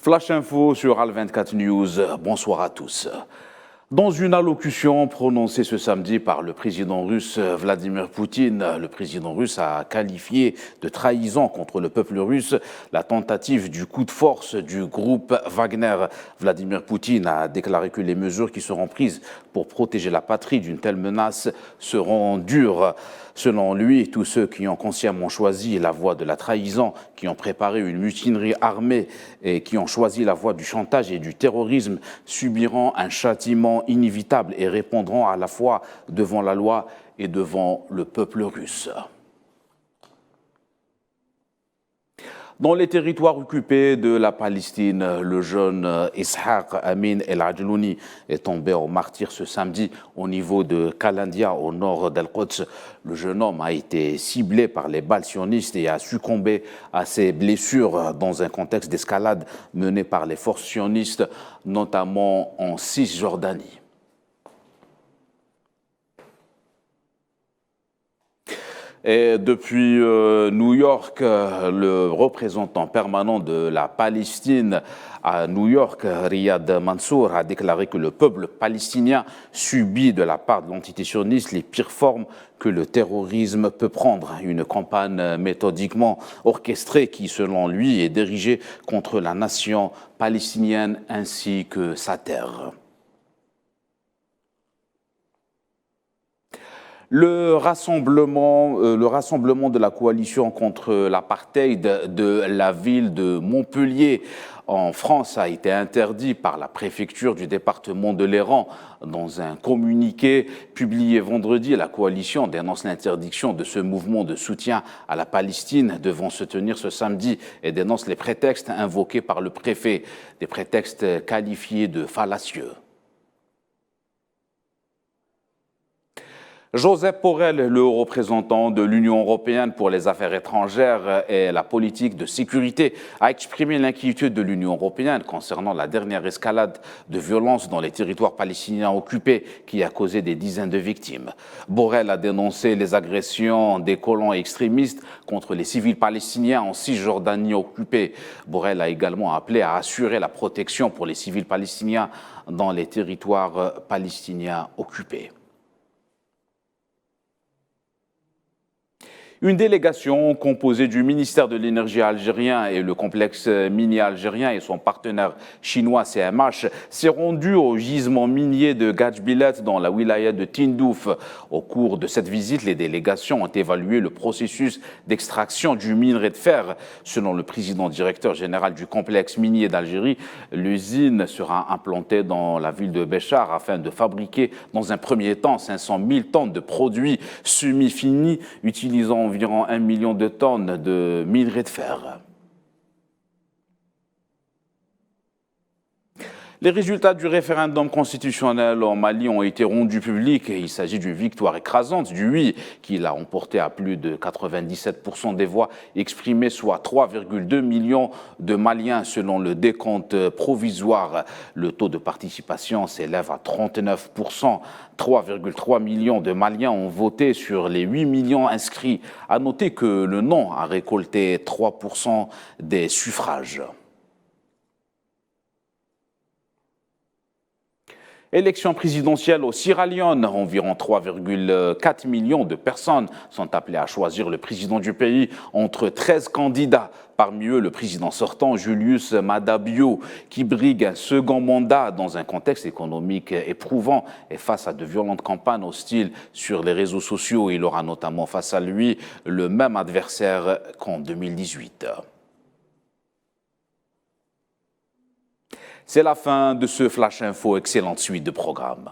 Flash Info sur Al24 News, bonsoir à tous. Dans une allocution prononcée ce samedi par le président russe Vladimir Poutine, le président russe a qualifié de trahison contre le peuple russe la tentative du coup de force du groupe Wagner. Vladimir Poutine a déclaré que les mesures qui seront prises pour protéger la patrie d'une telle menace seront dures. Selon lui, tous ceux qui ont consciemment choisi la voie de la trahison, qui ont préparé une mutinerie armée et qui ont choisi la voie du chantage et du terrorisme subiront un châtiment inévitable et répondront à la fois devant la loi et devant le peuple russe. Dans les territoires occupés de la Palestine, le jeune Ishaq Amin El-Ajlouni est tombé en martyr ce samedi au niveau de Kalandia, au nord d'Al-Quds. Le jeune homme a été ciblé par les balles sionistes et a succombé à ses blessures dans un contexte d'escalade menée par les forces sionistes, notamment en Cisjordanie. Et depuis New York, le représentant permanent de la Palestine à New York, Riyad Mansour, a déclaré que le peuple palestinien subit de la part de l'entité sioniste les pires formes que le terrorisme peut prendre. Une campagne méthodiquement orchestrée qui, selon lui, est dirigée contre la nation palestinienne ainsi que sa terre. Le rassemblement de la coalition contre l'apartheid de la ville de Montpellier en France a été interdit par la préfecture du département de l'Hérault. Dans un communiqué publié vendredi, la coalition dénonce l'interdiction de ce mouvement de soutien à la Palestine devant se tenir ce samedi et dénonce les prétextes invoqués par le préfet, des prétextes qualifiés de fallacieux. Josep Borrell, le haut représentant de l'Union européenne pour les affaires étrangères et la politique de sécurité, a exprimé l'inquiétude de l'Union européenne concernant la dernière escalade de violence dans les territoires palestiniens occupés qui a causé des dizaines de victimes. Borrell a dénoncé les agressions des colons extrémistes contre les civils palestiniens en Cisjordanie occupée. Borrell a également appelé à assurer la protection pour les civils palestiniens dans les territoires palestiniens occupés. Une délégation composée du ministère de l'Énergie algérien et le complexe minier algérien et son partenaire chinois CMH s'est rendue au gisement minier de Gadjbilet dans la wilaya de Tindouf. Au cours de cette visite, les délégations ont évalué le processus d'extraction du minerai de fer. Selon le président directeur général du complexe minier d'Algérie, l'usine sera implantée dans la ville de Béchar afin de fabriquer dans un premier temps 500 000 tonnes de produits semi-finis utilisant environ 1 million de tonnes de minerai de fer. Les résultats du référendum constitutionnel en Mali ont été rendus publics et il s'agit d'une victoire écrasante du oui qui l'a emporté à plus de 97% des voix exprimées, soit 3,2 millions de Maliens selon le décompte provisoire. Le taux de participation s'élève à 39%. 3,3 millions de Maliens ont voté sur les 8 millions inscrits. À noter que le non a récolté 3% des suffrages. Élection présidentielle au Sierra Leone, environ 3,4 millions de personnes sont appelées à choisir le président du pays entre 13 candidats. Parmi eux, le président sortant, Julius Maada Bio, qui brigue un second mandat dans un contexte économique éprouvant et face à de violentes campagnes hostiles sur les réseaux sociaux. Il aura notamment face à lui le même adversaire qu'en 2018. C'est la fin de ce Flash Info. Excellente suite de programme.